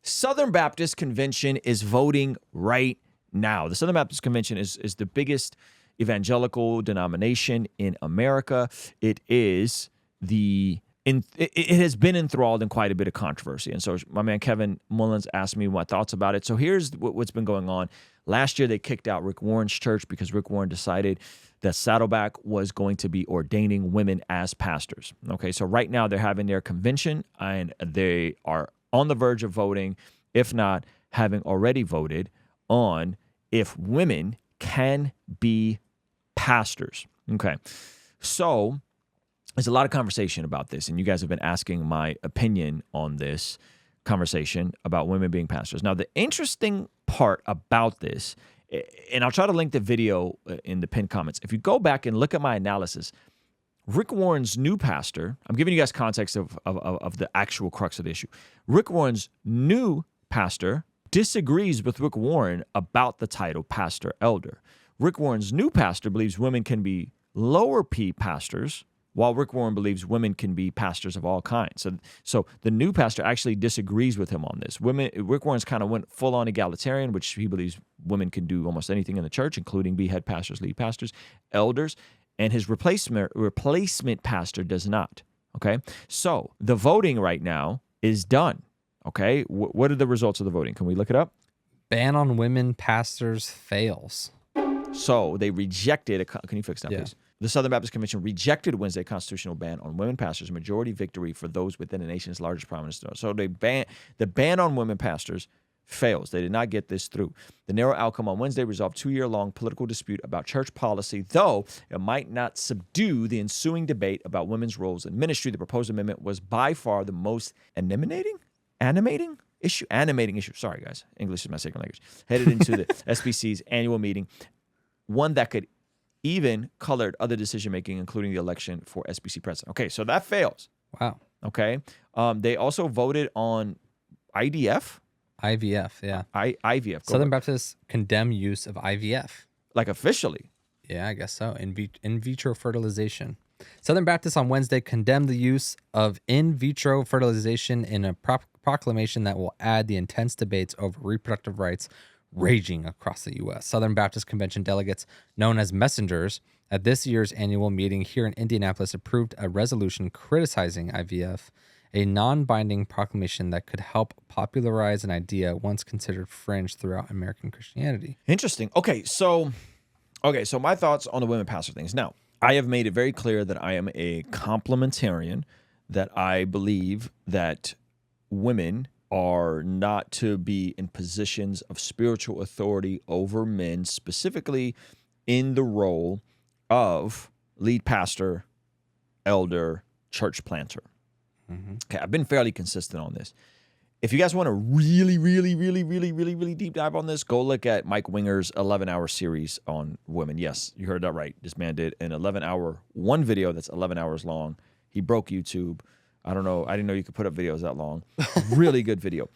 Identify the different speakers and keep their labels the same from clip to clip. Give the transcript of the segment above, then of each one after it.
Speaker 1: Southern Baptist Convention is voting right now. The Southern Baptist Convention is the biggest evangelical denomination in America. It is it has been enthralled in quite a bit of controversy. And so my man Kevin Mullins asked me my thoughts about it. So here's what's been going on. Last year, they kicked out Rick Warren's church because Rick Warren decided that Saddleback was going to be ordaining women as pastors. Okay, so right now they're having their convention, and they are on the verge of voting, if not having already voted, on if women can be pastors. Okay, so there's a lot of conversation about this, and you guys have been asking my opinion on this conversation about women being pastors. Now, the interesting part about this, and I'll try to link the video in the pinned comments. If you go back and look at my analysis, Rick Warren's new pastor, I'm giving you guys context of the actual crux of the issue. Rick Warren's new pastor disagrees with Rick Warren about the title pastor elder. Rick Warren's new pastor believes women can be lower P pastors, while Rick Warren believes women can be pastors of all kinds. So the new pastor actually disagrees with him on this. Rick Warren's kind of went full-on egalitarian, which he believes women can do almost anything in the church, including be head pastors, lead pastors, elders, and his replacement pastor does not, okay? So the voting right now is done, okay? What are the results of the voting? Can we look it up?
Speaker 2: Ban on women pastors fails.
Speaker 1: So they rejected, can you fix that,
Speaker 2: Yeah.
Speaker 1: please? The Southern Baptist Convention rejected Wednesday constitutional ban on women pastors, majority victory for those within the nation's largest prominent store. So the ban on women pastors fails. They did not get this through. The narrow outcome on Wednesday resolved 2-year-long political dispute about church policy, though it might not subdue the ensuing debate about women's roles in ministry. The proposed amendment was by far the most animating issue. Sorry, guys. English is my second language. Headed into the SBC's annual meeting, one that could even colored other decision-making, including the election for SBC president. Okay, so that fails.
Speaker 2: Wow.
Speaker 1: Okay. They also voted on IVF,
Speaker 2: yeah.
Speaker 1: IVF.
Speaker 2: Southern Baptists condemn use of IVF.
Speaker 1: Like officially.
Speaker 2: Yeah, I guess so. In vitro fertilization. Southern Baptists on Wednesday condemned the use of in vitro fertilization in a proclamation that will add the intense debates over reproductive rights raging across the U.S. Southern Baptist Convention delegates, known as messengers, at this year's annual meeting here in Indianapolis approved a resolution criticizing IVF, a non-binding proclamation that could help popularize an idea once considered fringe throughout American Christianity.
Speaker 1: Interesting. Okay, so my thoughts on the women pastor things. Now, I have made it very clear that I am a complementarian, that I believe that women are not to be in positions of spiritual authority over men, specifically in the role of lead pastor, elder, church planter. Mm-hmm. Okay, I've been fairly consistent on this. If you guys want to really deep dive on this, go look at Mike Winger's 11-hour series on women. Yes, you heard that right. This man did an 11-hour, one video that's 11 hours long. He broke YouTube. I don't know. I didn't know you could put up videos that long. Really good video.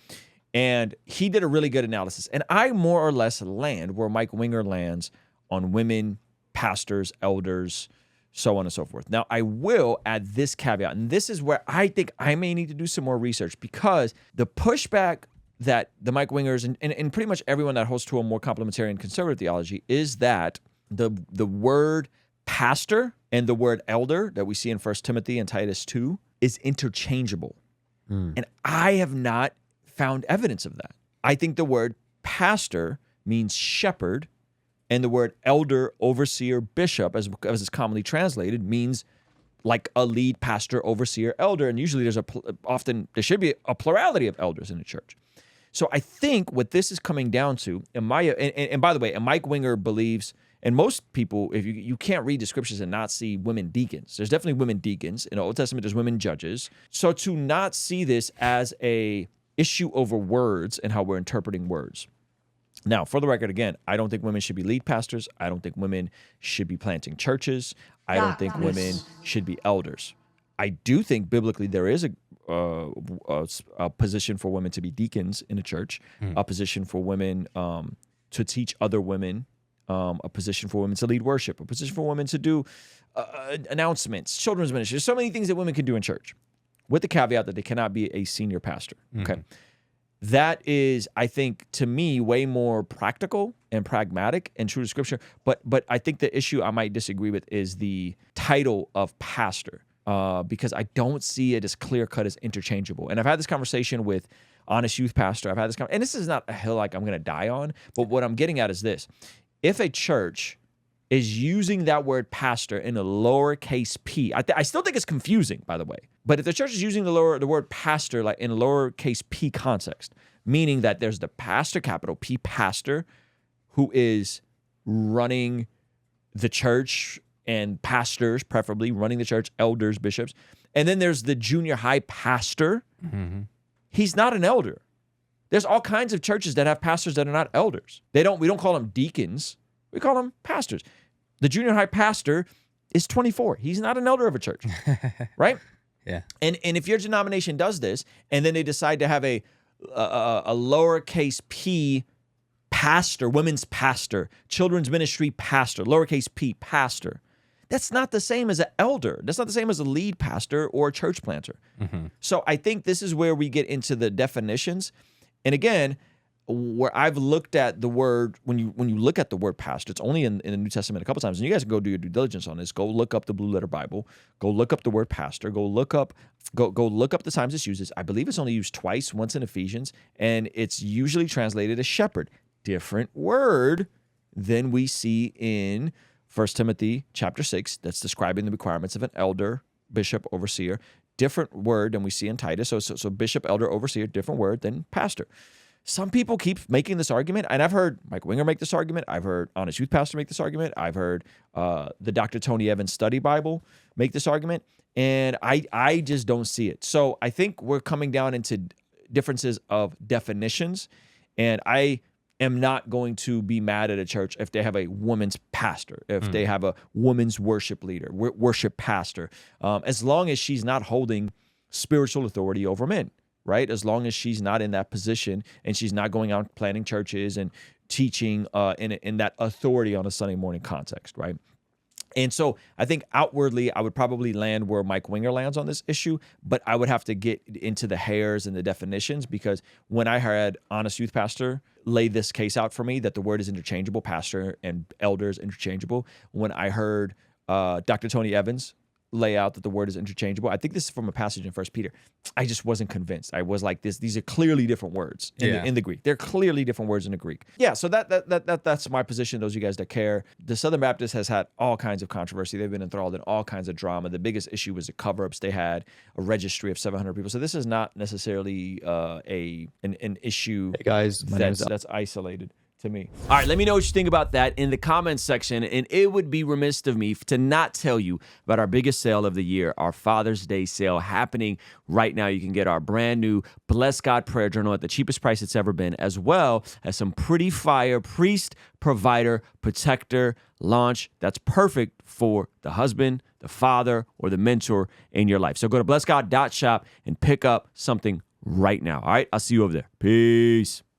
Speaker 1: And he did a really good analysis. And I more or less land where Mike Winger lands on women, pastors, elders, so on and so forth. Now, I will add this caveat, and this is where I think I may need to do some more research, because the pushback that the Mike Wingers and pretty much everyone that holds to a more complementarian conservative theology is that the word pastor and the word elder that we see in 1 Timothy and Titus 2 is interchangeable. And I have not found evidence of that. I think the word pastor means shepherd, and the word elder, overseer, bishop, as is commonly translated, means like a lead pastor, overseer, elder. And usually there should be a plurality of elders in the church. So I think what this is coming down to, and by the way, and Mike Winger believes, and most people, if you can't read the scriptures and not see women deacons. There's definitely women deacons. In the Old Testament, there's women judges. So to not see this as a issue over words and how we're interpreting words. Now, for the record, again, I don't think women should be lead pastors. I don't think women should be planting churches. I don't think women should be elders. I do think biblically there is a position for women to be deacons in a church, a position for women to teach other women, a position for women to lead worship, a position for women to do announcements, children's ministry. There's so many things that women can do in church, with the caveat that they cannot be a senior pastor. Okay. that is, I think, to me, way more practical and pragmatic and true to scripture. But I think the issue I might disagree with is the title of pastor, because I don't see it as clear cut as interchangeable. And I've had this conversation with Honest Youth Pastor. I've had this and this is not a hill like I'm going to die on, but what I'm getting at is this. If a church is using that word pastor in a lowercase p, I still think it's confusing, by the way. But if the church is using the word pastor like in a lowercase p context, meaning that there's the pastor, capital P, pastor, who is running the church, and pastors, preferably running the church, elders, bishops, and then there's the junior high pastor. Mm-hmm. He's not an elder. There's all kinds of churches that have pastors that are not elders. We don't call them deacons. We call them pastors. The junior high pastor is 24. He's not an elder of a church, right?
Speaker 2: Yeah.
Speaker 1: And if your denomination does this, and then they decide to have a lowercase p pastor, women's pastor, children's ministry pastor, lowercase p pastor, that's not the same as an elder. That's not the same as a lead pastor or a church planter. Mm-hmm. So I think this is where we get into the definitions. And again, where I've looked at the word, when you look at the word pastor, it's only in the New Testament a couple times. And you guys can go do your due diligence on this. Go look up the Blue Letter Bible. Go look up the word pastor. Go look up the times it's used. I believe it's only used twice, once in Ephesians, and it's usually translated as shepherd. Different word than we see in 1 Timothy chapter 6 that's describing the requirements of an elder, bishop, overseer. Different word than we see in Titus. So bishop, elder, overseer, different word than pastor. Some people keep making this argument, and I've heard Mike Winger make this argument. I've heard Honest Youth Pastor make this argument. I've heard the Dr. Tony Evans Study Bible make this argument, and I just don't see it. So I think we're coming down into differences of definitions, and I am not going to be mad at a church if they have a woman's pastor, if they have a woman's worship leader, worship pastor, as long as she's not holding spiritual authority over men. Right? As long as she's not in that position and she's not going out planting churches and teaching in that authority on a Sunday morning context, right? And so I think outwardly I would probably land where Mike Winger lands on this issue, but I would have to get into the hairs and the definitions, because when I had Honest Youth Pastor lay this case out for me that the word is interchangeable, pastor and elder is interchangeable, when I heard Dr. Tony Evans lay out that the word is interchangeable. I think this is from a passage in 1 Peter. I just wasn't convinced. I was like, these are clearly different words in the Greek. They're clearly different words in the Greek. Yeah, so that's my position, those of you guys that care. The Southern Baptist has had all kinds of controversy. They've been enthralled in all kinds of drama. The biggest issue was the cover-ups. They had a registry of 700 people. So this is not necessarily an issue,
Speaker 3: hey guys,
Speaker 1: that's isolated to me. All right, let me know what you think about that in the comments section. And it would be remiss of me to not tell you about our biggest sale of the year, our Father's Day sale happening right now. You can get our brand new Bless God Prayer Journal at the cheapest price it's ever been, as well as some pretty fire priest, provider, protector launch that's perfect for the husband, the father, or the mentor in your life. So go to blessgod.shop and pick up something right now. All right, I'll see you over there. Peace.